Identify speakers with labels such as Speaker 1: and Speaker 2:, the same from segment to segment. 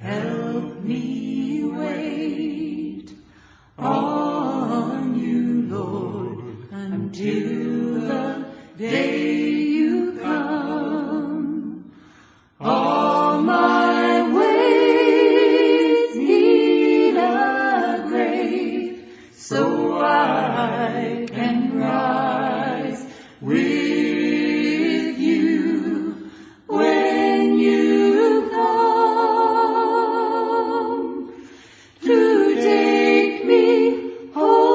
Speaker 1: Help me wait on you, Lord, until the day you come. All my ways need a grave, so I can rise with you when you come to take me home.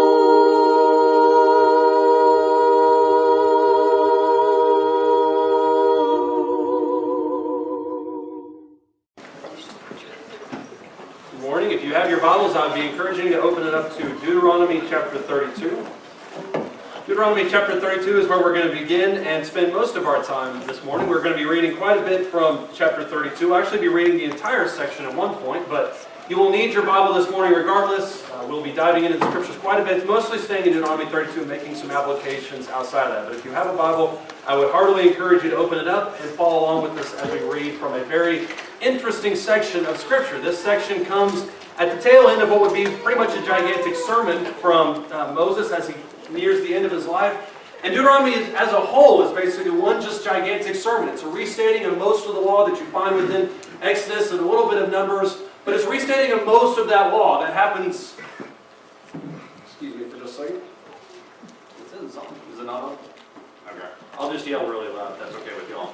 Speaker 2: Good morning. If you have your Bibles, I'd be encouraging you to open it up to Deuteronomy chapter 32. Deuteronomy chapter 32 is where we're going to begin and spend most of our time this morning. We're going to be reading quite a bit from chapter 32. I'll actually be reading the entire section at one point, but you will need your Bible this morning regardless. We'll be diving into the scriptures quite a bit, mostly staying in Deuteronomy 32 and making some applications outside of that. But if you have a Bible, I would heartily encourage you to open it up and follow along with us as we read from a very interesting section of Scripture. This section comes at the tail end of what would be pretty much a gigantic sermon from Moses as he nears the end of his life. And Deuteronomy as a whole is basically one just gigantic sermon. It's a restating of most of the law that you find within Exodus and a little bit of Numbers, but it's restating of most of that law that happens. Excuse me for just a second. Is it not on? Okay. I'll just yell really loud if that's okay with y'all.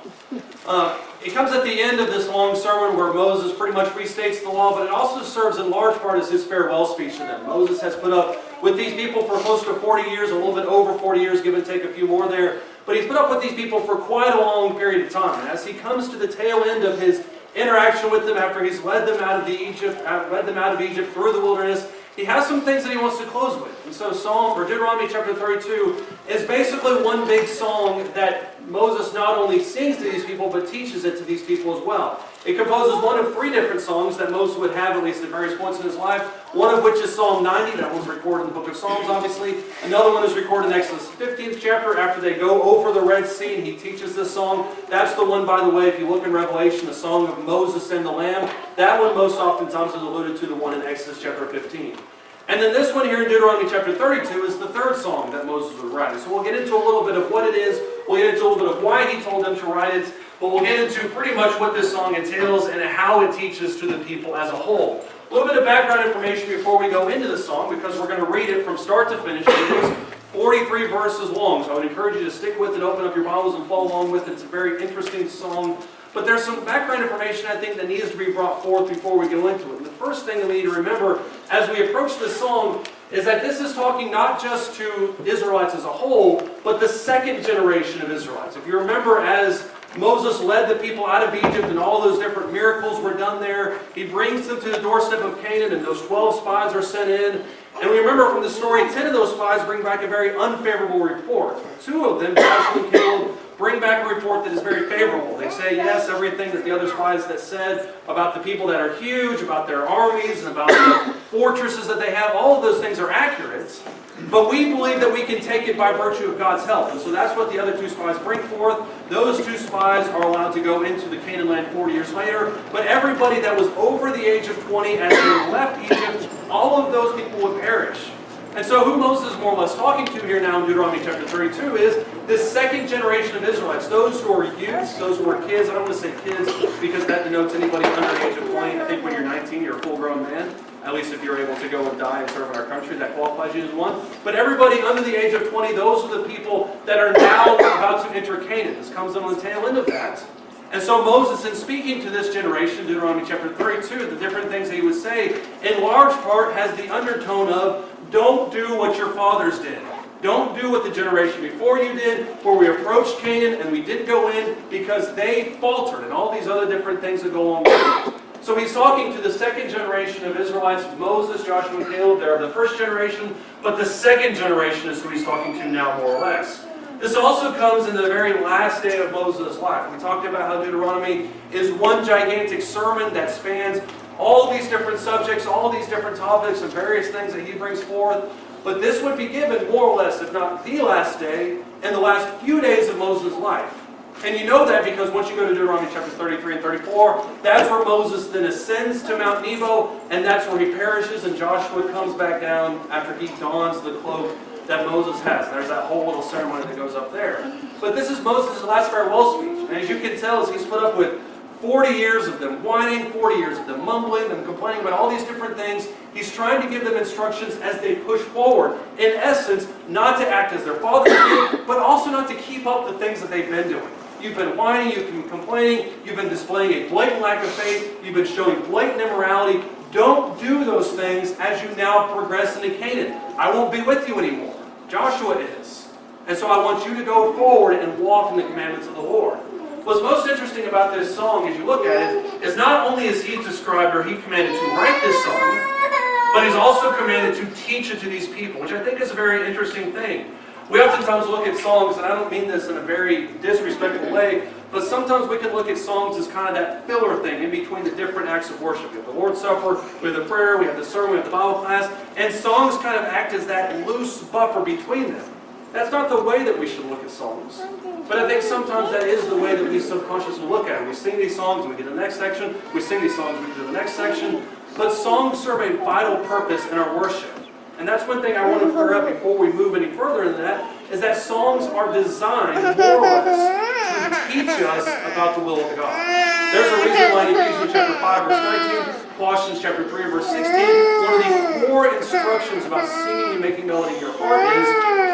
Speaker 2: It comes at the end of this long sermon where Moses pretty much restates the law, but it also serves in large part as his farewell speech to them. Moses has put up with these people for close to 40 years, a little bit over 40 years, give and take a few more there. But he's put up with these people for quite a long period of time. And as he comes to the tail end of his interaction with them after he's led them out of Egypt through the wilderness, he has some things that he wants to close with. And so Deuteronomy chapter 32 is basically one big song that Moses not only sings to these people, but teaches it to these people as well. It composes one of three different songs that Moses would have at least at various points in his life, one of which is Psalm 90, that was recorded in the book of Psalms, obviously. Another one is recorded in Exodus 15th chapter, after they go over the Red Sea, and he teaches this song. That's the one, by the way, if you look in Revelation, the song of Moses and the Lamb. That one most oftentimes is alluded to the one in Exodus chapter 15. And then this one here in Deuteronomy chapter 32 is the third song that Moses was writing. So we'll get into a little bit of what it is, we'll get into a little bit of why he told them to write it, but we'll get into pretty much what this song entails and how it teaches to the people as a whole. A little bit of background information before we go into the song, because we're going to read it from start to finish. It is 43 verses long, so I would encourage you to stick with it, open up your Bibles and follow along with it. It's a very interesting song. But there's some background information I think that needs to be brought forth before we go into it. And the first thing that we need to remember as we approach this song is that this is talking not just to Israelites as a whole, but the second generation of Israelites. If you remember, as Moses led the people out of Egypt and all those different miracles were done there, he brings them to the doorstep of Canaan and those 12 spies are sent in. And we remember from the story, 10 of those spies bring back a very unfavorable report. 2 of them, Joshua and Caleb, bring back a report that is very favorable. They say, yes, everything that the other spies that said about the people that are huge, about their armies, and about the fortresses that they have, all of those things are accurate. But we believe that we can take it by virtue of God's help. And so that's what the other 2 spies bring forth. Those 2 spies are allowed to go into the Canaan land 40 years later. But everybody that was over the age of 20 as they left Egypt, all of those people would perish. And so who Moses is more or less talking to here now in Deuteronomy chapter 32 is this second generation of Israelites, those who are youths, those who are kids. I don't want to say kids because that denotes anybody under the age of 20. I think when you're 19, you're a full-grown man. At least if you're able to go and die and serve in our country, that qualifies you as one. But everybody under the age of 20, those are the people that are now about to enter Canaan. This comes on the tail end of that. And so Moses, in speaking to this generation, Deuteronomy chapter 32, the different things that he would say, in large part has the undertone of, don't do what your fathers did. Don't do what the generation before you did, where we approached Canaan and we didn't go in because they faltered, and all these other different things that go along with it. So he's talking to the second generation of Israelites, Moses, Joshua, and Caleb. They're the first generation, but the second generation is who he's talking to now, more or less. This also comes in the very last day of Moses' life. We talked about how Deuteronomy is one gigantic sermon that spans all these different subjects, all these different topics, and various things that he brings forth. But this would be given more or less, if not the last day, and the last few days of Moses' life. And you know that because once you go to Deuteronomy chapter 33 and 34, that's where Moses then ascends to Mount Nebo, and that's where he perishes, and Joshua comes back down after he dons the cloak that Moses has. There's that whole little ceremony that goes up there. But this is Moses' last farewell speech. And as you can tell, as he's put up with 40 years of them whining, 40 years of them mumbling, them complaining about all these different things, he's trying to give them instructions as they push forward. In essence, not to act as their fathers did, but also not to keep up the things that they've been doing. You've been whining, you've been complaining, you've been displaying a blatant lack of faith, you've been showing blatant immorality. Don't do those things as you now progress into Canaan. I won't be with you anymore. Joshua is. And so I want you to go forward and walk in the commandments of the Lord. What's most interesting about this song, as you look at it, is not only is he described or he commanded to write this song, but he's also commanded to teach it to these people, which I think is a very interesting thing. We oftentimes look at songs, and I don't mean this in a very disrespectful way, but sometimes we can look at songs as kind of that filler thing in between the different acts of worship. We have the Lord's Supper, we have the prayer, we have the sermon, we have the Bible class, and songs kind of act as that loose buffer between them. That's not the way that we should look at songs. But I think sometimes that is the way that we subconsciously look at it. We sing these songs and we get to the next section, we sing these songs and we get to the next section, but songs serve a vital purpose in our worship. And that's one thing I want to clear up before we move any further into that, is that songs are designed, more or less, to teach us about the will of God. There's a reason why Ephesians chapter 5, verse 19, Colossians chapter 3, verse 16, one of the core instructions about singing and making melody in your heart is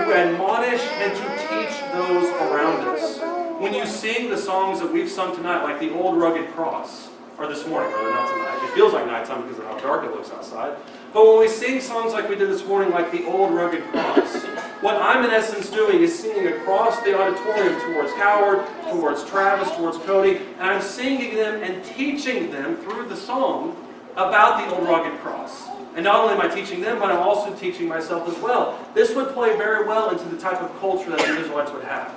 Speaker 2: to admonish and to teach those around us. When you sing the songs that we've sung tonight, like the Old Rugged Cross, or this morning, rather, not tonight. It feels like nighttime because of how dark it looks outside. But when we sing songs like we did this morning, like the Old Rugged Cross, what I'm in essence doing is singing across the auditorium towards Howard, towards Travis, towards Cody, and I'm singing them and teaching them through the song about the Old Rugged Cross. And not only am I teaching them, but I'm also teaching myself as well. This would play very well into the type of culture that the Israelites would have.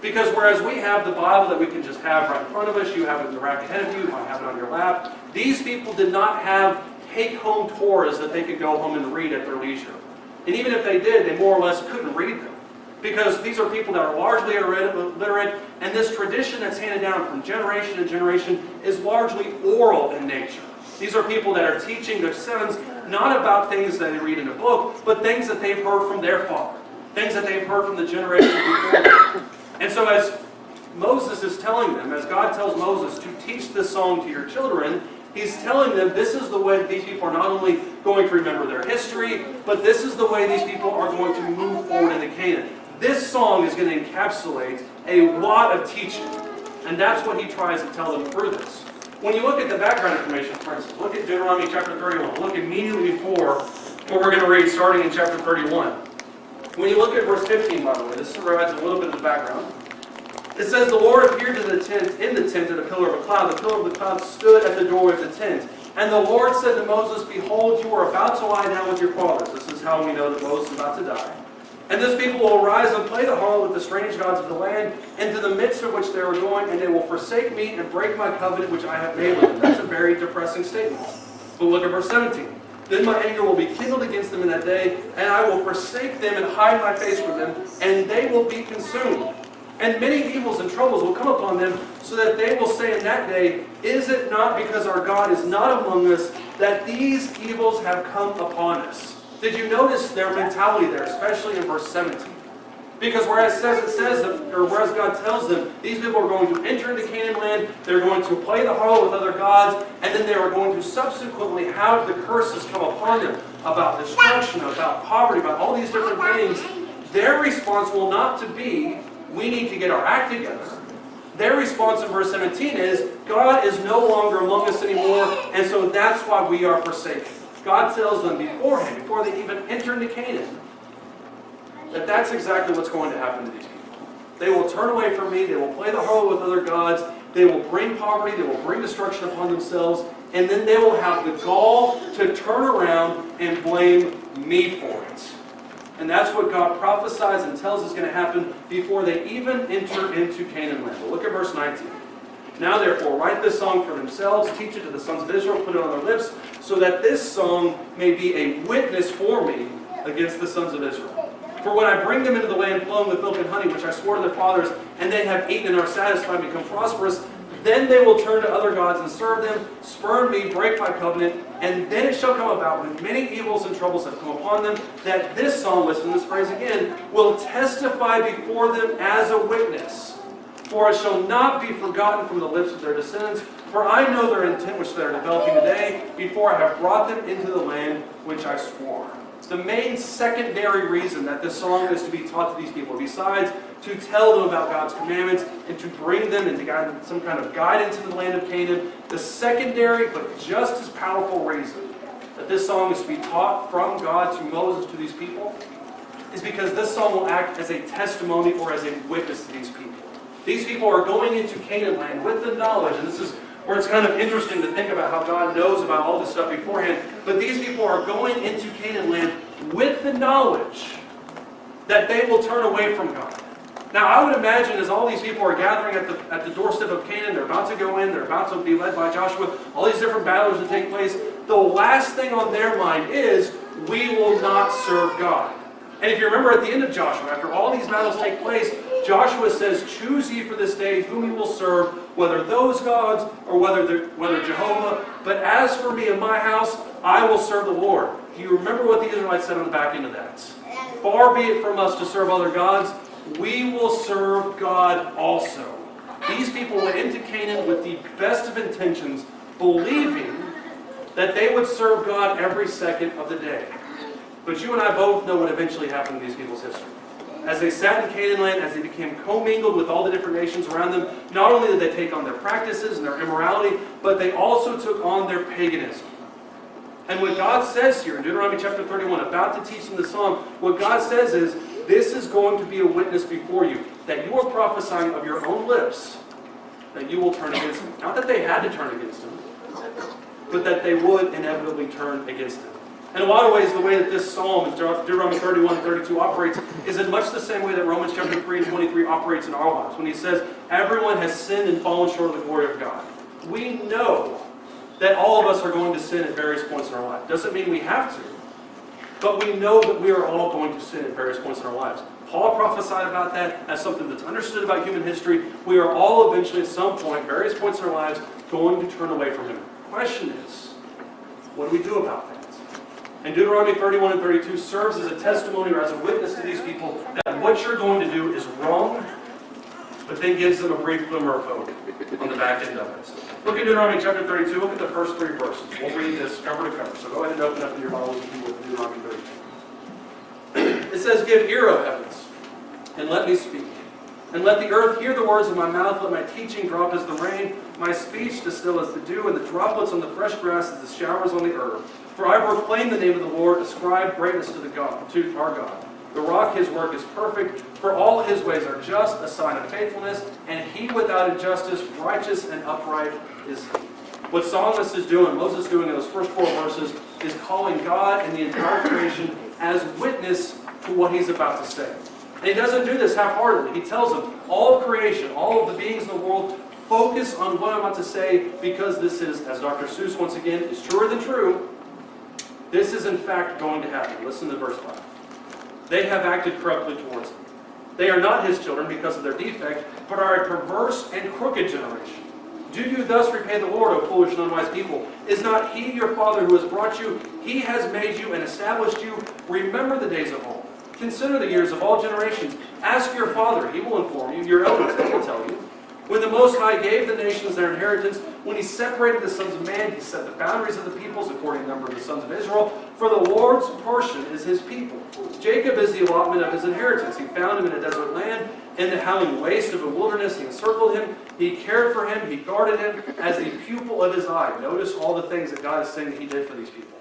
Speaker 2: Because whereas we have the Bible that we can just have right in front of us, you have it in the rack ahead of you, you might have it on your lap, these people did not have take-home Torahs that they could go home and read at their leisure. And even if they did, they more or less couldn't read them. Because these are people that are largely illiterate, and this tradition that's handed down from generation to generation is largely oral in nature. These are people that are teaching their sons not about things that they read in a book, but things that they've heard from their father, things that they've heard from the generation before them. And so as Moses is telling them, as God tells Moses to teach this song to your children, he's telling them this is the way these people are not only going to remember their history, but this is the way these people are going to move forward into Canaan. This song is going to encapsulate a lot of teaching. And that's what he tries to tell them through this. When you look at the background information, for instance, look at Deuteronomy chapter 31. Look immediately before what we're going to read starting in chapter 31. When you look at verse 15, by the way, this provides a little bit of the background. It says, the Lord appeared to the tent in the tent in a pillar of a cloud. The pillar of the cloud stood at the doorway of the tent. And the Lord said to Moses, behold, you are about to lie down with your fathers. This is how we know that Moses is about to die. And this people will arise and play the harlot with the strange gods of the land, into the midst of which they are going, and they will forsake me and break my covenant which I have made with them. That's a very depressing statement. But look at verse 17. Then my anger will be kindled against them in that day, and I will forsake them and hide my face from them, and they will be consumed. And many evils and troubles will come upon them, so that they will say in that day, is it not because our God is not among us that these evils have come upon us? Did you notice their mentality there, especially in verse 17? Because whereas God tells them, these people are going to enter into Canaan land, they're going to play the harlot with other gods, and then they are going to subsequently have the curses come upon them about destruction, about poverty, about all these different things. Their response will not to be, we need to get our act together. Their response in verse 17 is, God is no longer among us anymore, and so that's why we are forsaken. God tells them beforehand, before they even enter into Canaan, that that's exactly what's going to happen to these people. They will turn away from me, they will play the harlot with other gods, they will bring poverty, they will bring destruction upon themselves, and then they will have the gall to turn around and blame me for it. And that's what God prophesies and tells is going to happen before they even enter into Canaan land. Well, look at verse 19. Now therefore, write this song for themselves, teach it to the sons of Israel, put it on their lips, so that this song may be a witness for me against the sons of Israel. For when I bring them into the land flowing with milk and honey, which I swore to their fathers, and they have eaten and are satisfied and become prosperous, then they will turn to other gods and serve them, spurn me, break my covenant, and then it shall come about when many evils and troubles have come upon them, that this psalm, listen to this phrase again, will testify before them as a witness. For it shall not be forgotten from the lips of their descendants, for I know their intent which they are developing today, before I have brought them into the land which I swore. It's the main secondary reason that this song is to be taught to these people, besides to tell them about God's commandments and to bring them into some kind of guidance into the land of Canaan. The secondary, but just as powerful reason that this song is to be taught from God to Moses to these people is because this song will act as a testimony or as a witness to these people. These people are going into Canaan land with the knowledge, and this is where it's kind of interesting to think about how God knows about all this stuff beforehand, but these people are going into Canaan land with the knowledge that they will turn away from God. Now, I would imagine as all these people are gathering at the doorstep of Canaan, they're about to go in, they're about to be led by Joshua, all these different battles that take place, the last thing on their mind is, we will not serve God. And if you remember at the end of Joshua, after all these battles take place, Joshua says, choose ye for this day whom you will serve, whether those gods or whether Jehovah. But as for me and my house, I will serve the Lord. Do you remember what the Israelites said on the back end of that? Far be it from us to serve other gods. We will serve God also. These people went into Canaan with the best of intentions, believing that they would serve God every second of the day. But you and I both know what eventually happened in these people's history. As they sat in Canaan land, as they became commingled with all the different nations around them, not only did they take on their practices and their immorality, but they also took on their paganism. And what God says here in Deuteronomy chapter 31, about to teach them the song, what God says is, this is going to be a witness before you, that you are prophesying of your own lips, that you will turn against him. Not that they had to turn against him, but that they would inevitably turn against him. In a lot of ways, the way that this psalm, Deuteronomy 31 and 32, operates is in much the same way that Romans chapter 3 and 23 operates in our lives. When he says, everyone has sinned and fallen short of the glory of God. We know that all of us are going to sin at various points in our life. Doesn't mean we have to, but we know that we are all going to sin at various points in our lives. Paul prophesied about that as something that's understood about human history. We are all eventually at some point, various points in our lives, going to turn away from him. The question is, what do we do about that? And Deuteronomy 31 and 32 serves as a testimony or as a witness to these people that what you're going to do is wrong, but then gives them a brief glimmer of hope on the back end of it. Look at Deuteronomy chapter 32. Look at the first 3 verses. We'll read this cover to cover. So go ahead and open up in your Bibles if you will, Deuteronomy 32. It says, give ear, O heavens, and let me speak. And let the earth hear the words of my mouth. Let my teaching drop as the rain, my speech distill as the dew, and the droplets on the fresh grass as the showers on the herb. For I proclaim the name of the Lord, ascribe greatness to our God. The rock, his work is perfect, for all his ways are just, a sign of faithfulness, and he without injustice, righteous and upright is he. What psalmist is doing, Moses is doing in those first 4 verses, is calling God and the entire creation as witness to what he's about to say. And he doesn't do this half-heartedly. He tells them, all of creation, all of the beings in the world, focus on what I'm about to say, because this is, as Dr. Seuss once again, is truer than true. This is in fact going to happen. Listen to verse 5. They have acted corruptly towards him. They are not his children because of their defect, but are a perverse and crooked generation. Do you thus repay the Lord, O foolish and unwise people? Is not he your father who has brought you? He has made you and established you. Remember the days of old. Consider the years of all generations. Ask your father, he will inform you. Your elders, they will tell you. When the Most High gave the nations their inheritance, when he separated the sons of man, he set the boundaries of the peoples according to the number of the sons of Israel. For the Lord's portion is his people. Jacob is the allotment of his inheritance. He found him in a desert land. In the howling waste of a wilderness, he encircled him. He cared for him. He guarded him as the pupil of his eye. Notice all the things that God is saying that he did for these people.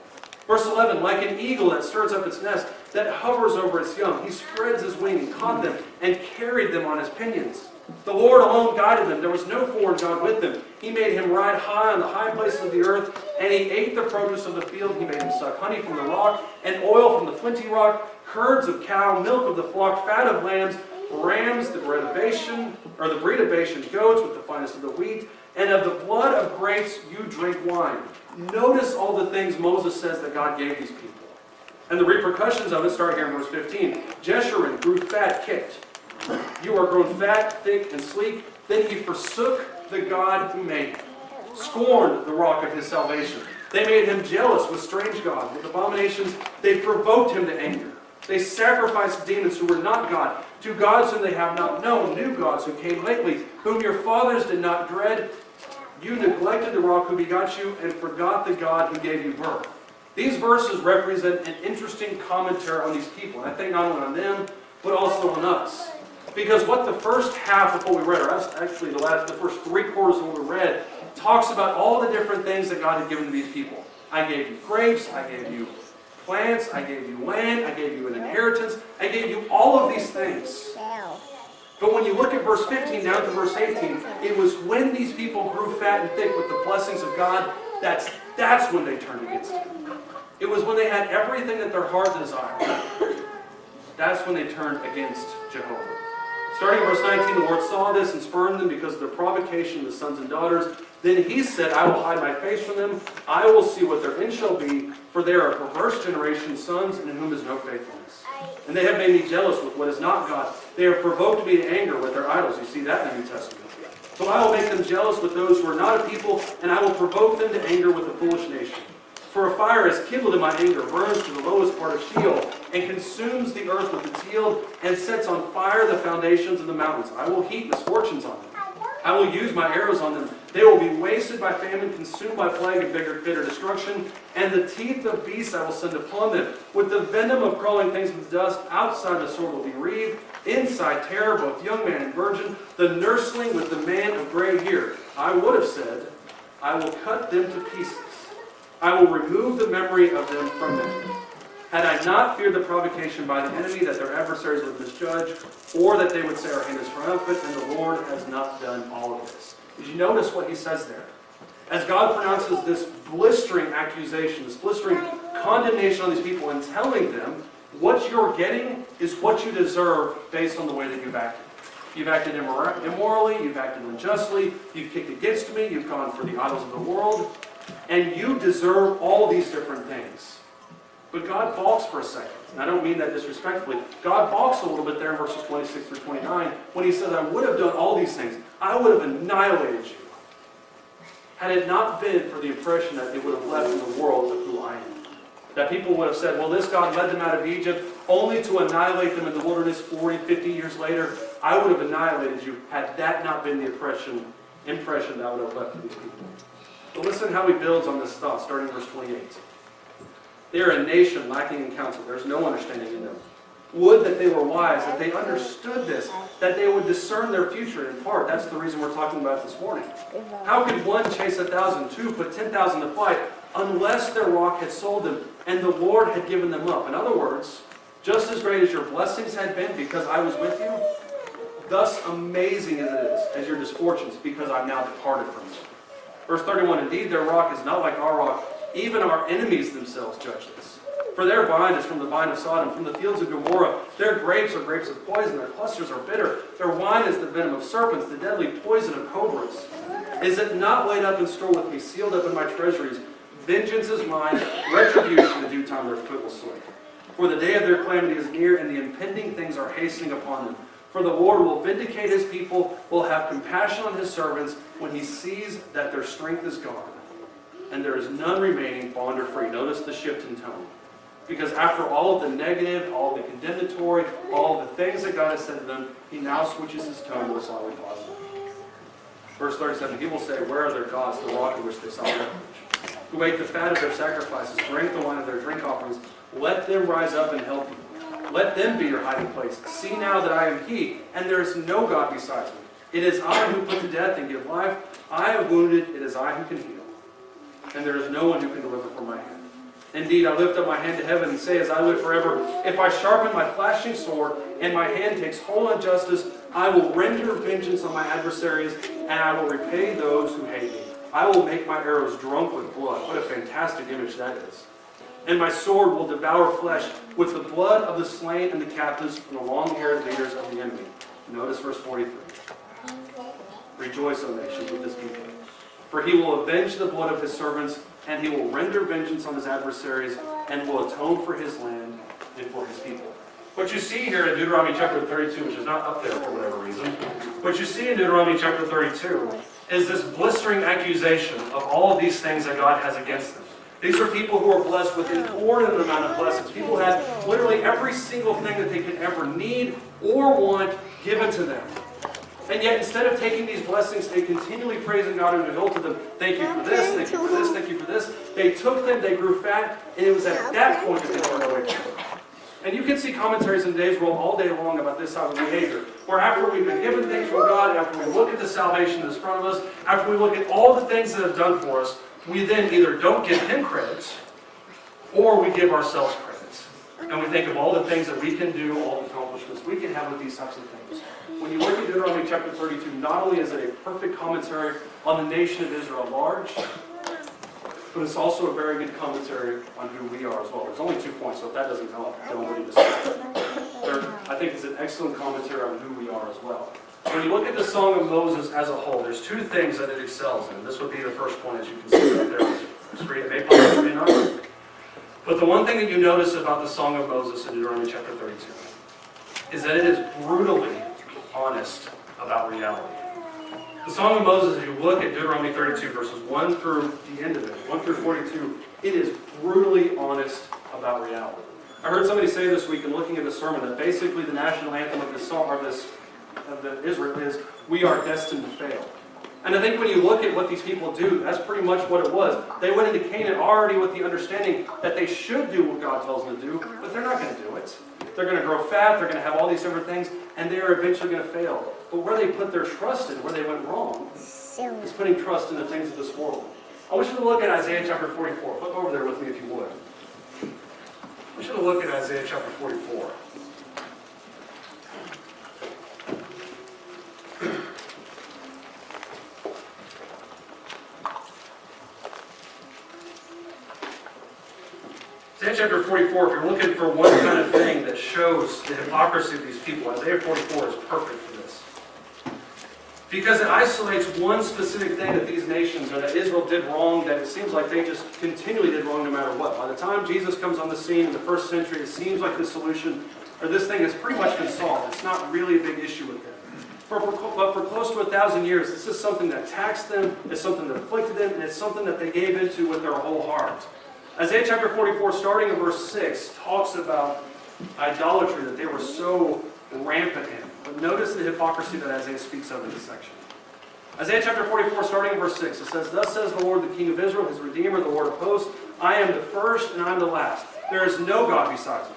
Speaker 2: Verse 11, like an eagle that stirs up its nest, that hovers over its young, he spreads his wing and caught them and carried them on his pinions. The Lord alone guided them. There was no foreign God with them. He made him ride high on the high places of the earth, and he ate the produce of the field. He made him suck honey from the rock, and oil from the flinty rock, curds of cow, milk of the flock, fat of lambs, rams, the breed of Bashan goats with the finest of the wheat, and of the blood of grapes you drink wine. Notice all the things Moses says that God gave these people. And the repercussions of it start here in verse 15. Jeshurun grew fat, kicked. You are grown fat, thick, and sleek. Then he forsook the God who made him, scorned the rock of his salvation. They made him jealous with strange gods. With abominations, they provoked him to anger. They sacrificed demons who were not God, to gods whom they have not known, new gods who came lately, whom your fathers did not dread. You neglected the rock who begot you, and forgot the God who gave you birth. These verses represent an interesting commentary on these people. And I think not only on them, but also on us. Because what the first half of what we read, or actually the first 3 quarters of what we read, talks about all the different things that God had given to these people. I gave you grapes, I gave you plants, I gave you land, I gave you an inheritance, I gave you all of these things. But when you look at verse 15 down to verse 18, it was when these people grew fat and thick with the blessings of God, that's when they turned against Him. It was when they had everything that their heart desired. That's when they turned against Jehovah. Starting in verse 19, the Lord saw this and spurned them because of their provocation of the sons and daughters. Then He said, I will hide my face from them. I will see what their end shall be, for they are a perverse generation, sons in whom is no faithfulness. And they have made me jealous with what is not God. They have provoked me to anger with their idols. You see that in the New Testament. So I will make them jealous with those who are not a people, and I will provoke them to anger with a foolish nation. For a fire is kindled in my anger, burns to the lowest part of Sheol, and consumes the earth with its yield, and sets on fire the foundations of the mountains. I will heap misfortunes on them. I will use my arrows on them. They will be wasted by famine, consumed by plague and bitter destruction. And the teeth of beasts I will send upon them. With the venom of crawling things with dust, outside the sword will be reaved. Inside terror, both young man and virgin, the nursling with the man of gray hair. I would have said, I will cut them to pieces. I will remove the memory of them from them. Had I not feared the provocation by the enemy, that their adversaries would misjudge, or that they would say our hand is triumphant, and the Lord has not done all of this. Did you notice what He says there? As God pronounces this blistering accusation, this blistering condemnation on these people, and telling them, what you're getting is what you deserve based on the way that you've acted. You've acted immorally, you've acted unjustly, you've kicked against me, you've gone for the idols of the world, and you deserve all these different things. But God balks for a second. And I don't mean that disrespectfully. God balks a little bit there in verses 26 through 29 when He says, I would have done all these things. I would have annihilated you. Had it not been for the impression that it would have left in the world of who I am. That people would have said, well, this God led them out of Egypt only to annihilate them in the wilderness 40, 50 years later. I would have annihilated you had that not been the impression that I would have left for these people. But listen how He builds on this thought, starting in verse 28. They are a nation lacking in counsel. There's no understanding in them. Would that they were wise, that they understood this, that they would discern their future in part. That's the reason we're talking about it this morning. How could one chase 1,000, two put 10,000 to flight, unless their rock had sold them, and the Lord had given them up? In other words, just as great as your blessings had been because I was with you, thus amazing as it is as your misfortunes because I've now departed from you. Verse 31, indeed their rock is not like our rock. Even our enemies themselves judge this. For their vine is from the vine of Sodom, from the fields of Gomorrah. Their grapes are grapes of poison, their clusters are bitter. Their wine is the venom of serpents, the deadly poison of cobras. Is it not laid up in store with me, sealed up in my treasuries? Vengeance is mine, retribution in due time their foot will slay. For the day of their calamity is near, and the impending things are hastening upon them. For the Lord will vindicate His people, will have compassion on His servants, when He sees that their strength is gone, and there is none remaining, bond or free. Notice the shift in tone. Because after all of the negative, all of the condemnatory, all of the things that God has said to them, He now switches His tone to a slightly positive. Verse 37, He will say, where are their gods, the rock in which they sought refuge? Who ate the fat of their sacrifices, drank the wine of their drink offerings. Let them rise up and help you. Let them be your hiding place. See now that I am He, and there is no God besides me. It is I who put to death and give life. I have wounded, it is I who can heal. And there is no one who can deliver from my hand. Indeed, I lift up my hand to heaven and say, as I live forever, if I sharpen my flashing sword, and my hand takes hold on justice, I will render vengeance on my adversaries, and I will repay those who hate me. I will make my arrows drunk with blood. What a fantastic image that is. And my sword will devour flesh with the blood of the slain and the captives from the long-haired leaders of the enemy. Notice verse 43. Rejoice, O nations, with His people. For He will avenge the blood of His servants and he will render vengeance on his adversaries and will atone for his land and for his people. What you see here in Deuteronomy chapter 32, which is not up there for whatever reason, what you see in Deuteronomy chapter 32 is this blistering accusation of all of these things that God has against them. These are people who are blessed with an inordinate amount of blessings. People had literally every single thing that they could ever need or want given to them. And yet, instead of taking these blessings and continually praising God and exalting them, thank you for this, thank you for this, thank you for this, they took them, they grew fat, and it was at that point that they turned away from them. And you can see commentaries in today's world all day long about this type of behavior, where after we've been given things from God, after we look at the salvation that's in front of us, after we look at all the things that have done for us, we then either don't give Him credit, or we give ourselves credit. And we think of all the things that we can do, all the accomplishments we can have with these types of things. When you look at Deuteronomy chapter 32, not only is it a perfect commentary on the nation of Israel at large, but it's also a very good commentary on who we are as well. There's only 2 points, so if that doesn't help, don't read this. I think it's an excellent commentary on who we are as well. When you look at the Song of Moses as a whole, there's 2 things that it excels in. This would be the first point, as you can see right there. Just read it, maybe not. But the one thing that you notice about the Song of Moses in Deuteronomy chapter 32 is that it is brutally honest about reality. The Song of Moses, if you look at Deuteronomy 32, verses 1 through the end of it, 1 through 42, it is brutally honest about reality. I heard somebody say this week in looking at the sermon that basically the national anthem of this song, of Israel is, "We are destined to fail." And I think when you look at what these people do, that's pretty much what it was. They went into Canaan already with the understanding that they should do what God tells them to do, but they're not going to do it. They're going to grow fat, they're going to have all these different things, and they are eventually going to fail. But where they put their trust in, where they went wrong, is putting trust in the things of this world. I want you to look at Isaiah chapter 44. Flip over there with me if you would. I want you to look at Isaiah chapter 44. Isaiah chapter 44, if you're looking for one kind of thing that shows the hypocrisy of these people, Isaiah 44 is perfect for this. Because it isolates one specific thing that these nations, or that Israel did wrong, that it seems like they just continually did wrong no matter what. By the time Jesus comes on the scene in the first century, it seems like the solution, or this thing has pretty much been solved. It's not really a big issue with them. But for close to 1,000 years, this is something that taxed them, it's something that afflicted them, and it's something that they gave into with their whole heart. Isaiah chapter 44, starting in verse 6, talks about idolatry that they were so rampant in. But notice the hypocrisy that Isaiah speaks of in this section. Isaiah chapter 44, starting in verse 6, it says, "Thus says the Lord, the King of Israel, his Redeemer, the Lord of hosts, I am the first and I am the last. There is no God besides me.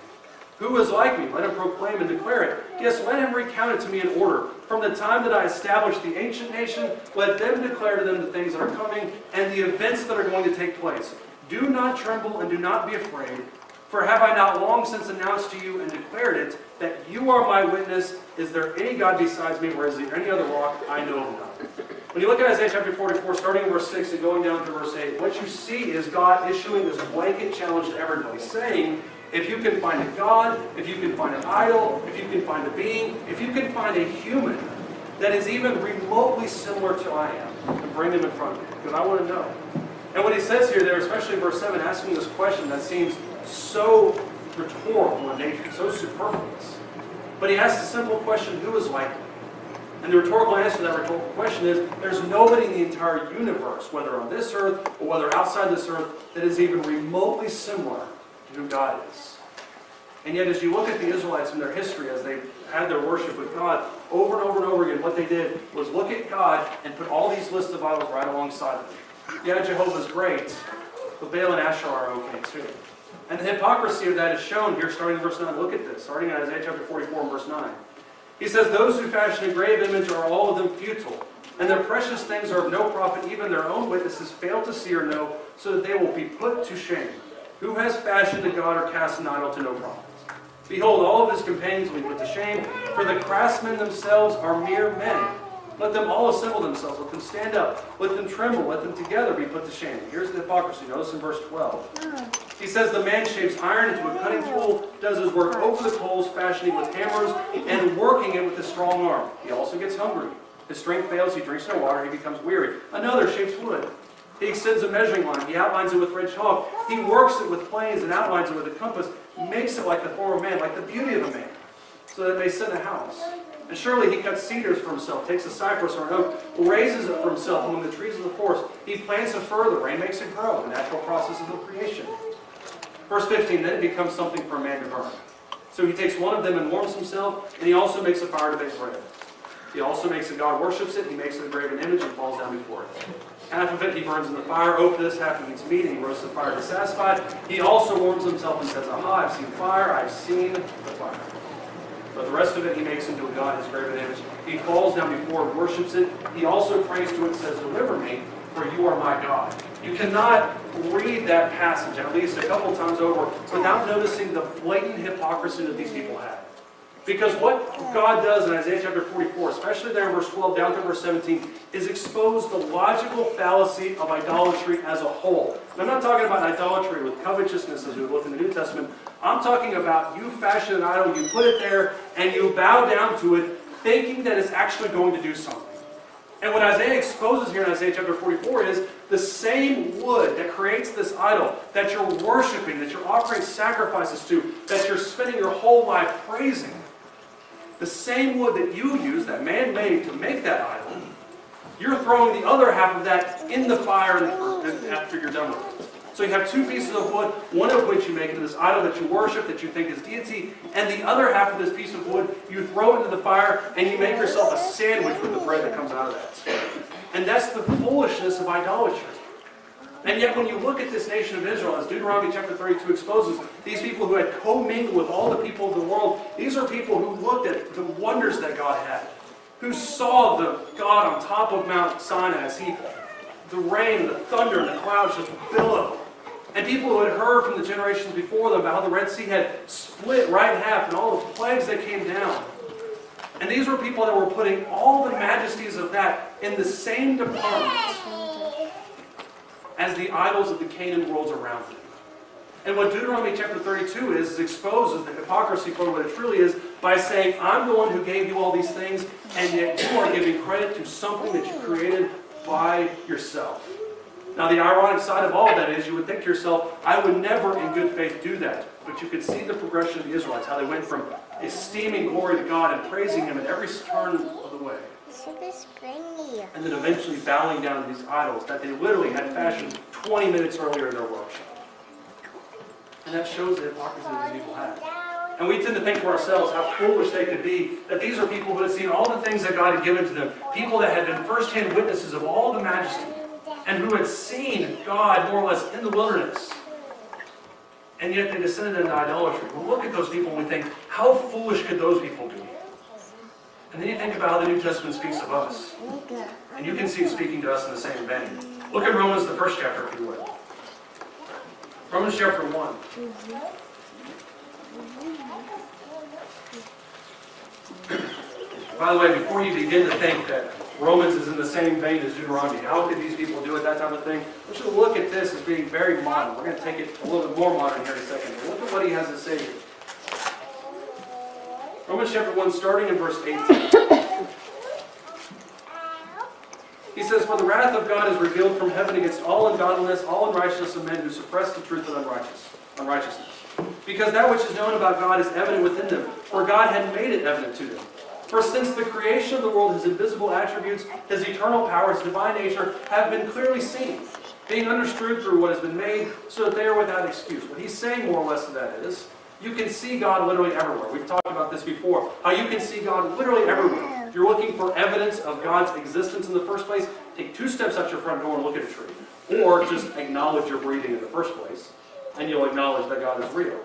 Speaker 2: Who is like me? Let him proclaim and declare it. Yes, let him recount it to me in order. From the time that I established the ancient nation, let them declare to them the things that are coming and the events that are going to take place. Do not tremble and do not be afraid, for have I not long since announced to you and declared it, that you are my witness? Is there any God besides me, or is there any other rock? I know of none." When you look at Isaiah chapter 44, starting in verse 6 and going down to verse 8, what you see is God issuing this blanket challenge to everybody, saying, if you can find a God, if you can find an idol, if you can find a being, if you can find a human that is even remotely similar to I am, then bring him in front of me, because I want to know. And what he says here, there, especially in verse 7, asking this question that seems so rhetorical in nature, so superfluous. But he asks a simple question, who is like me? And the rhetorical answer to that rhetorical question is, there's nobody in the entire universe, whether on this earth or whether outside this earth, that is even remotely similar to who God is. And yet, as you look at the Israelites in their history, as they had their worship with God, over and over and over again, what they did was look at God and put all these lists of idols right alongside of them. Yeah, Jehovah's great, but Baal and Asherah are okay too. And the hypocrisy of that is shown here, starting in verse 9. Look at this, starting in Isaiah chapter 44 and verse 9. He says, "Those who fashion a grave image are all of them futile, and their precious things are of no profit. Even their own witnesses fail to see or know, so that they will be put to shame. Who has fashioned a god or cast an idol to no profit? Behold, all of his companions will be put to shame, for the craftsmen themselves are mere men. Let them all assemble themselves. Let them stand up. Let them tremble. Let them together be put to shame." Here's the hypocrisy. Notice in verse 12. He says, "The man shapes iron into a cutting tool, does his work over the coals, fashioning with hammers, and working it with a strong arm. He also gets hungry. His strength fails. He drinks no water. He becomes weary. Another shapes wood. He extends a measuring line. He outlines it with red chalk. He works it with planes and outlines it with a compass. He makes it like the form of man, like the beauty of a man, so that it may sit in a house. And surely he cuts cedars for himself, takes a cypress or an oak, raises it for himself among the trees of the forest. He plants it further, rain makes it grow, the natural processes of creation. Verse 15, then it becomes something for a man to burn. So he takes one of them and warms himself, and he also makes a fire to bake bread. He also makes it, God worships it, he makes it a graven image and falls down before it. Half of it he burns in the fire, over this half he eats meat, and he roasts the fire to satisfy it. He also warms himself and says, aha, I've seen fire, I've seen the fire. But the rest of it he makes into a god, his graven image. He falls down before it, worships it. He also prays to it and says, deliver me, for you are my God. You cannot read that passage at least a couple times over without noticing the blatant hypocrisy that these people had. Because what God does in Isaiah chapter 44, especially there in verse 12 down to verse 17, is expose the logical fallacy of idolatry as a whole. And I'm not talking about idolatry with covetousness as we look in the New Testament. I'm talking about you fashion an idol, you put it there, and you bow down to it, thinking that it's actually going to do something. And what Isaiah exposes here in Isaiah chapter 44 is the same wood that creates this idol, that you're worshiping, that you're offering sacrifices to, that you're spending your whole life praising. The same wood that you use, that man made to make that idol, you're throwing the other half of that in the fire after you're done with it. So you have two pieces of wood, one of which you make into this idol that you worship, that you think is deity, and the other half of this piece of wood you throw into the fire and you make yourself a sandwich with the bread that comes out of that. And that's the foolishness of idolatry. And yet when you look at this nation of Israel, as Deuteronomy chapter 32 exposes, these people who had commingled with all the people of the world, these are people who looked at the wonders that God had, who saw the God on top of Mount Sinai as the rain, the thunder, and the clouds just billow. And people who had heard from the generations before them about how the Red Sea had split right in half and all the plagues that came down. And these were people that were putting all the majesties of that in the same department as the idols of the Canaan worlds around them. And what Deuteronomy chapter 32 is exposes the hypocrisy for what it truly is by saying, I'm the one who gave you all these things, and yet you are giving credit to something that you created by yourself. Now the ironic side of all of that is you would think to yourself, I would never in good faith do that. But you could see the progression of the Israelites, how they went from esteeming glory to God and praising Him at every turn of the way. And then eventually bowing down to these idols that they literally had fashioned 20 minutes earlier in their worship. And that shows the hypocrisy that these people had. And we tend to think to ourselves how foolish they could be, that these are people who had seen all the things that God had given to them, people that had been first-hand witnesses of all the majesty, and who had seen God more or less in the wilderness. And yet they descended into idolatry. Well, look at those people and we think, how foolish could those people be? And then you think about how the New Testament speaks of us. And you can see it speaking to us in the same vein. Look at Romans, the first chapter, if you would. Romans chapter 1. By the way, before you begin to think that Romans is in the same vein as Deuteronomy, how could these people do it, that type of thing? We should look at this as being very modern. We're going to take it a little bit more modern here in a second. But look at what he has to say here. Romans chapter 1, starting in verse 18. He says, for the wrath of God is revealed from heaven against all ungodliness, all unrighteousness of men who suppress the truth of unrighteousness. Because that which is known about God is evident within them, for God had made it evident to them. For since the creation of the world, His invisible attributes, His eternal power, His divine nature, have been clearly seen, being understood through what has been made, so that they are without excuse. What he's saying more or less to that is, you can see God literally everywhere. We've talked about this before. How you can see God literally everywhere. If you're looking for evidence of God's existence in the first place, take 2 steps out your front door and look at a tree. Or just acknowledge your breathing in the first place, and you'll acknowledge that God is real.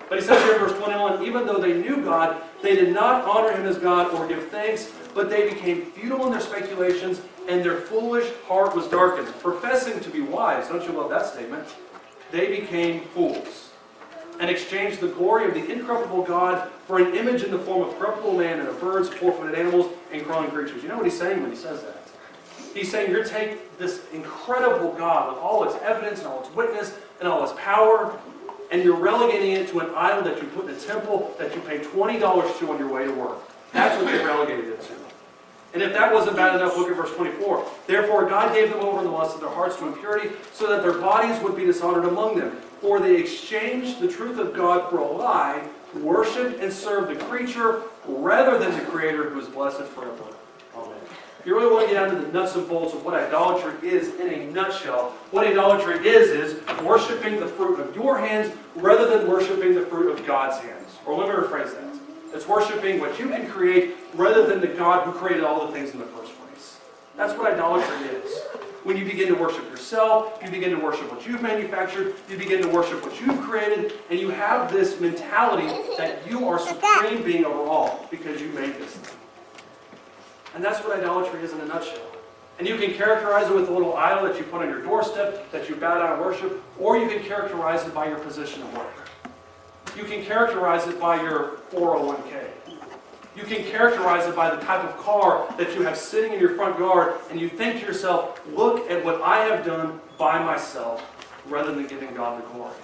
Speaker 2: But he says here in verse 21, even though they knew God, they did not honor Him as God or give thanks, but they became futile in their speculations, and their foolish heart was darkened. Professing to be wise, don't you love that statement? They became fools, and exchanged the glory of the incorruptible God for an image in the form of corruptible man and of birds, 4-footed animals, and crawling creatures. You know what he's saying when he says that? He's saying you're taking this incredible God with all its evidence and all its witness and all its power, and you're relegating it to an idol that you put in a temple that you pay $20 to on your way to work. That's what they relegated it to. And if that wasn't bad enough, look at verse 24. Therefore God gave them over in the lust of their hearts to impurity, so that their bodies would be dishonored among them. For they exchanged the truth of God for a lie, worshipped and served the creature rather than the Creator, who is blessed forever. Amen. If you really want to get down to the nuts and bolts of what idolatry is in a nutshell, what idolatry is worshiping the fruit of your hands rather than worshiping the fruit of God's hands. Or let me rephrase that. It's worshiping what you can create rather than the God who created all the things in the first place. That's what idolatry is. When you begin to worship yourself, you begin to worship what you've manufactured, you begin to worship what you've created, and you have this mentality that you are supreme being over all because you made this thing. And that's what idolatry is in a nutshell. And you can characterize it with a little idol that you put on your doorstep, that you bow down and worship, or you can characterize it by your position of work. You can characterize it by your 401k. You can characterize it by the type of car that you have sitting in your front yard, and you think to yourself, look at what I have done by myself, rather than giving God the glory.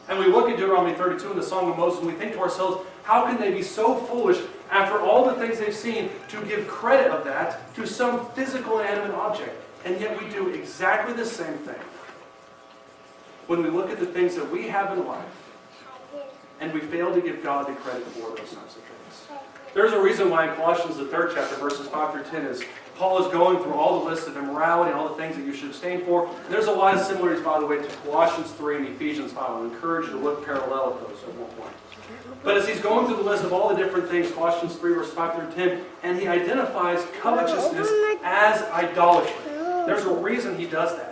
Speaker 2: And we look at Deuteronomy 32 in the Song of Moses, and we think to ourselves, how can they be so foolish, after all the things they've seen, to give credit of that to some physical inanimate object? And yet we do exactly the same thing when we look at the things that we have in life, and we fail to give God the credit for those types of things. There's a reason why in Colossians, the 3rd chapter, verses 5 through 10, is Paul is going through all the lists of immorality and all the things that you should abstain for. And there's a lot of similarities, by the way, to Colossians 3 and Ephesians 5. I encourage you to look parallel at those at one point. But as he's going through the list of all the different things, Colossians 3, verse 5 through 10, and he identifies covetousness as idolatry. There's a reason he does that.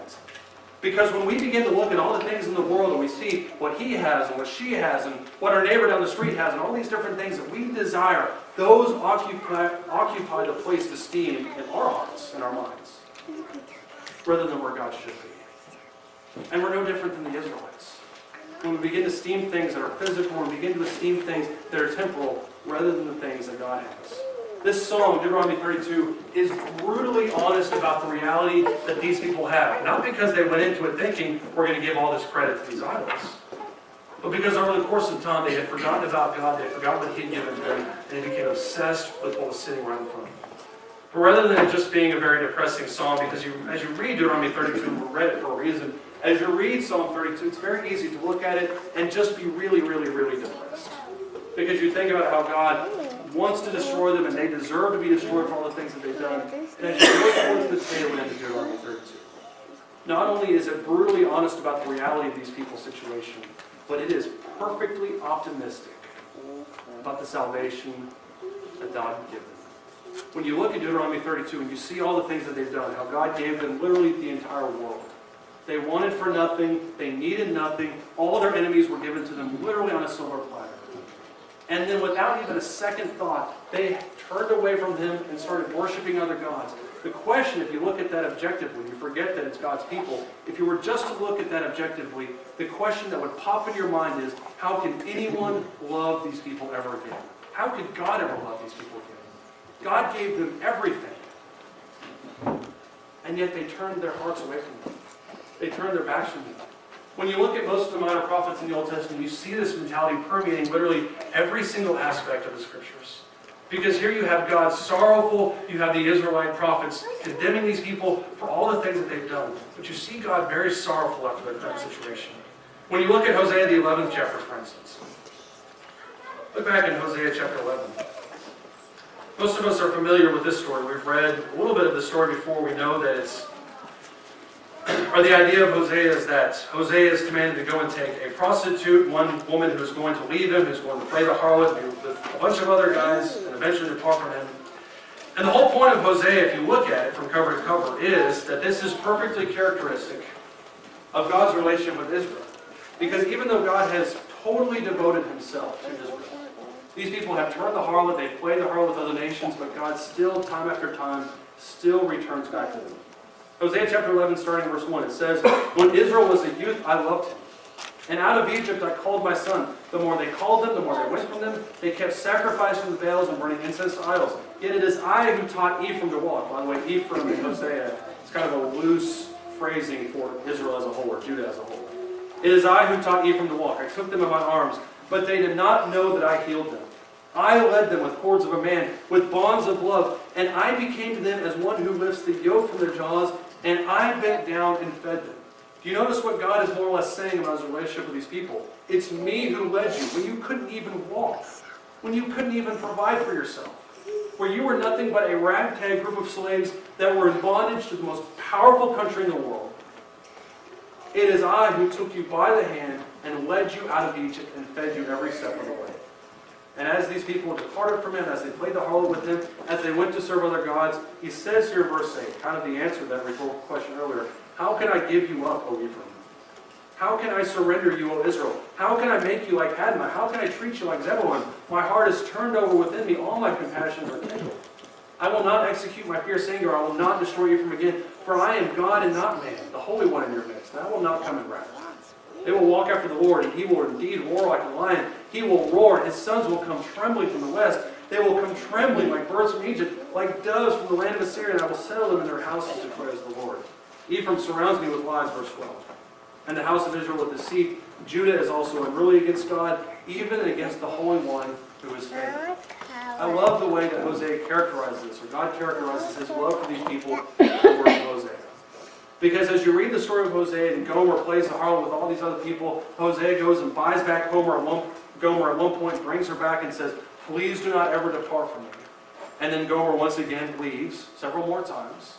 Speaker 2: Because when we begin to look at all the things in the world and we see what he has and what she has and what our neighbor down the street has and all these different things that we desire, those occupy the place of esteem in our hearts and our minds, rather than where God should be. And we're no different than the Israelites. When we begin to esteem things that are physical, when we begin to esteem things that are temporal, rather than the things that God has. This song, Deuteronomy 32, is brutally honest about the reality that these people have. Not because they went into it thinking, we're going to give all this credit to these idols. But because over the course of time, they had forgotten about God, they had forgotten what He had given them, and they became obsessed with what was sitting right in front of them. But rather than it just being a very depressing song, because as you read Deuteronomy 32, we read it for a reason, as you read Psalm 32, it's very easy to look at it and just be really, really, really depressed. Because you think about how God wants to destroy them, and they deserve to be destroyed for all the things that they've done. And as you go towards the tail end of Deuteronomy 32, not only is it brutally honest about the reality of these people's situation, but it is perfectly optimistic about the salvation that God would give them. When you look at Deuteronomy 32 and you see all the things that they've done, how God gave them literally the entire world. They wanted for nothing, they needed nothing, all their enemies were given to them literally on a silver platter. And then without even a second thought, they turned away from Him and started worshiping other gods. The question, if you look at that objectively, you forget that it's God's people. If you were just to look at that objectively, the question that would pop in your mind is, how can anyone love these people ever again? How could God ever love these people again? God gave them everything. And yet they turned their hearts away from Him. They turned their backs from Him. When you look at most of the minor prophets in the Old Testament, you see this mentality permeating literally every single aspect of the Scriptures. Because here you have God sorrowful, you have the Israelite prophets condemning these people for all the things that they've done. But you see God very sorrowful after that situation. When you look at Hosea, the 11th chapter, for instance. Look back in Hosea chapter 11. Most of us are familiar with this story. We've read a little bit of the story before. We know that the idea of Hosea is that Hosea is commanded to go and take a prostitute, one woman who's going to leave him, who's going to play the harlot with a bunch of other guys, and eventually depart from him. And the whole point of Hosea, if you look at it from cover to cover, is that this is perfectly characteristic of God's relationship with Israel. Because even though God has totally devoted Himself to Israel, these people have turned the harlot, they've played the harlot with other nations, but God still, time after time, still returns back to them. Hosea chapter 11, starting in verse 1, it says, "When Israel was a youth, I loved him. And out of Egypt I called my son. The more they called them, the more they went from them. They kept sacrificing the Baals and burning incense to idols. Yet it is I who taught Ephraim to walk." By the way, Ephraim in Hosea is kind of a loose phrasing for Israel as a whole, or Judah as a whole. "It is I who taught Ephraim to walk. I took them in my arms, but they did not know that I healed them. I led them with cords of a man, with bonds of love, and I became to them as one who lifts the yoke from their jaws, and I bent down and fed them. Do you notice what God is more or less saying about his relationship with these people? It's me who led you when you couldn't even walk, when you couldn't even provide for yourself, where you were nothing but a ragtag group of slaves that were in bondage to the most powerful country in the world. It is I who took you by the hand and led you out of Egypt and fed you every step of the way. And as these people departed from him, as they played the harlot with him, as they went to serve other gods, he says here in verse 8, kind of the answer to that rhetorical question earlier, how can I give you up, O Ephraim? How can I surrender you, O Israel? How can I make you like Admah? How can I treat you like Zebulun? My heart is turned over within me. All my compassions are kindled. I will not execute my fierce anger. I will not destroy you from again. For I am God and not man, the Holy One in your midst. And I will not come in wrath. They will walk after the Lord, and he will indeed roar like a lion. He will roar, and his sons will come trembling from the west. They will come trembling like birds from Egypt, like doves from the land of Assyria, and I will settle them in their houses, declares the Lord. Ephraim surrounds me with lies, verse 12. And the house of Israel with deceit. Judah is also unruly against God, even against the Holy One who is faithful. I love the way that Hosea characterizes this, or God characterizes his love for these people in the word of Hosea. Because as you read the story of Hosea, and Gomer plays the harlot with all these other people, Hosea goes and buys back Gomer at one point, brings her back and says, please do not ever depart from me. And then Gomer once again leaves, several more times.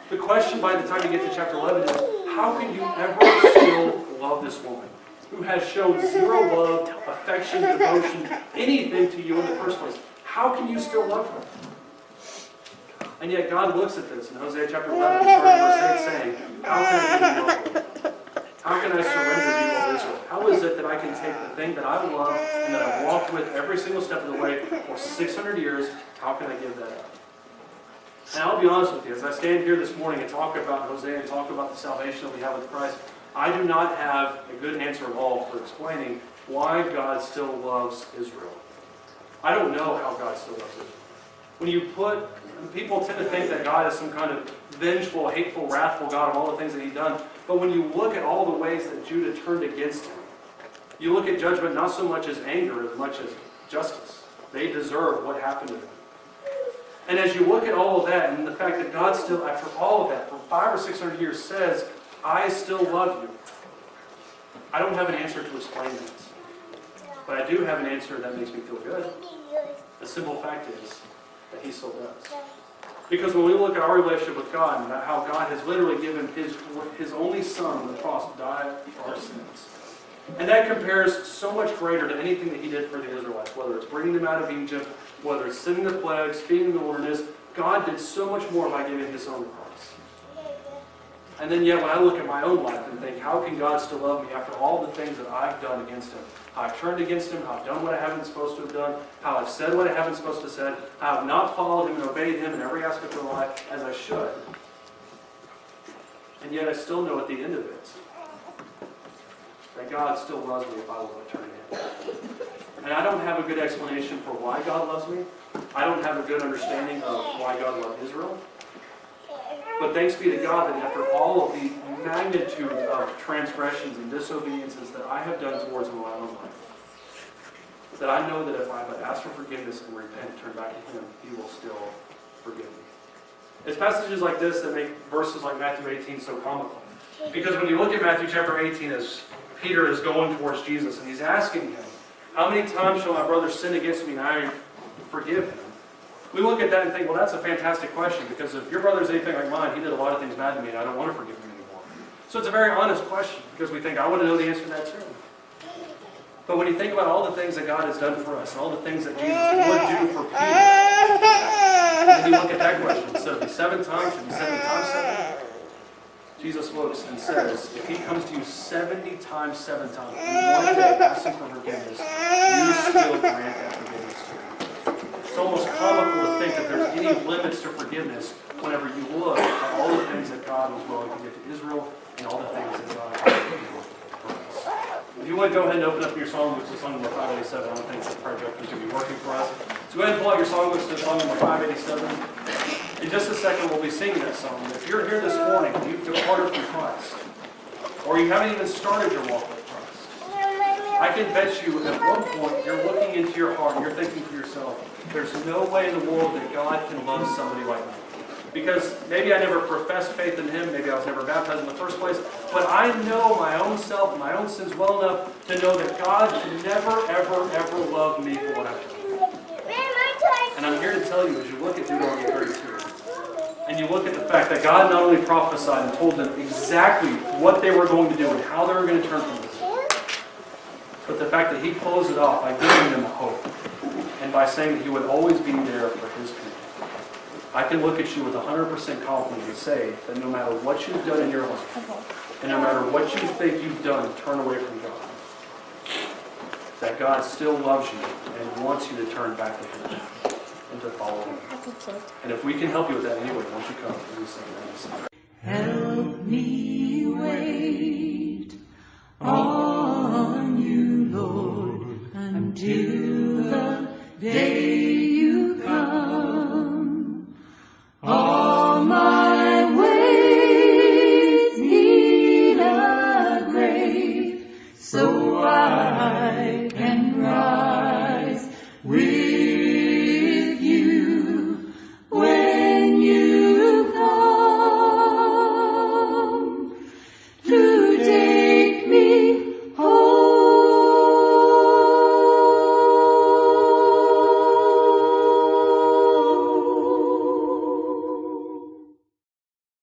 Speaker 2: The question by the time you get to chapter 11 is, how can you ever still love this woman who has shown zero love, affection, devotion, anything to you in the first place? How can you still love her? And yet God looks at this in Hosea chapter 11, starting verse 8, saying, how can I give you love? How can I surrender you, O Israel? How is it that I can take the thing that I love and that I've walked with every single step of the way for 600 years, how can I give that up? And I'll be honest with you, as I stand here this morning and talk about Hosea and talk about the salvation that we have with Christ, I do not have a good answer at all for explaining why God still loves Israel. I don't know how God still loves Israel. People tend to think that God is some kind of vengeful, hateful, wrathful God of all the things that he's done. But when you look at all the ways that Judah turned against him, you look at judgment not so much as anger as much as justice. They deserve what happened to them. And as you look at all of that, and the fact that God still, after all of that, for 500 or 600 years says, I still love you. I don't have an answer to explain that. But I do have an answer that makes me feel good. The simple fact is that he still does. Because when we look at our relationship with God and how God has literally given his only Son on the cross to die for our sins. And that compares so much greater to anything that he did for the Israelites, whether it's bringing them out of Egypt, whether it's sending the plagues, feeding them in the wilderness. God did so much more by giving his Son on the cross. And then yet when I look at my own life and think, how can God still love me after all the things that I've done against him? How I've turned against him, how I've done what I haven't supposed to have done, how I've said what I haven't supposed to have said, how I've not followed him and obeyed him in every aspect of my life as I should. And yet I still know at the end of it that God still loves me if I will return to him. And I don't have a good explanation for why God loves me. I don't have a good understanding of why God loved Israel. But thanks be to God that after all of the magnitude of transgressions and disobediences that I have done towards him in my own life, that I know that if I but ask for forgiveness and repent and turn back to him, he will still forgive me. It's passages like this that make verses like Matthew 18 so comical. Because when you look at Matthew chapter 18 as Peter is going towards Jesus and he's asking him, how many times shall my brother sin against me and I forgive him? We look at that and think, well, that's a fantastic question, because if your brother is anything like mine, he did a lot of things bad to me and I don't want to forgive him anymore. So it's a very honest question, because we think, I want to know the answer to that too. But when you think about all the things that God has done for us, and all the things that Jesus would do for Peter, and then you look at that question, instead of 7 times, should it be 7 times 7? Jesus looks and says, if he comes to you 70 times 7 times, in one day asking for forgiveness, you still grant that forgiveness to him. It's almost comical to think that there's any limits to forgiveness whenever you look at all the things that God was willing to give to Israel and all the things that God was willing to do for us. If you would, go ahead and open up your songbooks to song number 587. I don't think the projector is going to be working for us. So go ahead and pull out your songbooks to song number 587. In just a second, we'll be singing that song. If you're here this morning and you've departed from Christ, or you haven't even started your walk with Christ, I can bet you at one point you're looking into your heart and you're thinking to yourself, there's no way in the world that God can love somebody like me. Because maybe I never professed faith in Him, maybe I was never baptized in the first place, but I know my own self, my own sins well enough to know that God can never, ever, ever love me for what I've done. And I'm here to tell you, as you look at Deuteronomy 32, and you look at the fact that God not only prophesied and told them exactly what they were going to do and how they were going to turn from this, but the fact that He closed it off by giving them hope and by saying that He would always be there for His people. I can look at you with 100% confidence and say that no matter what you've done in your life, and no matter what you think you've done, turn away from God, that God still loves you and wants you to turn back to Him and to follow Him. And if we can help you with that anyway, won't you come and sing that?
Speaker 1: Help me wait on you, Lord, until the day you come. All my ways need a grave, so I can rise with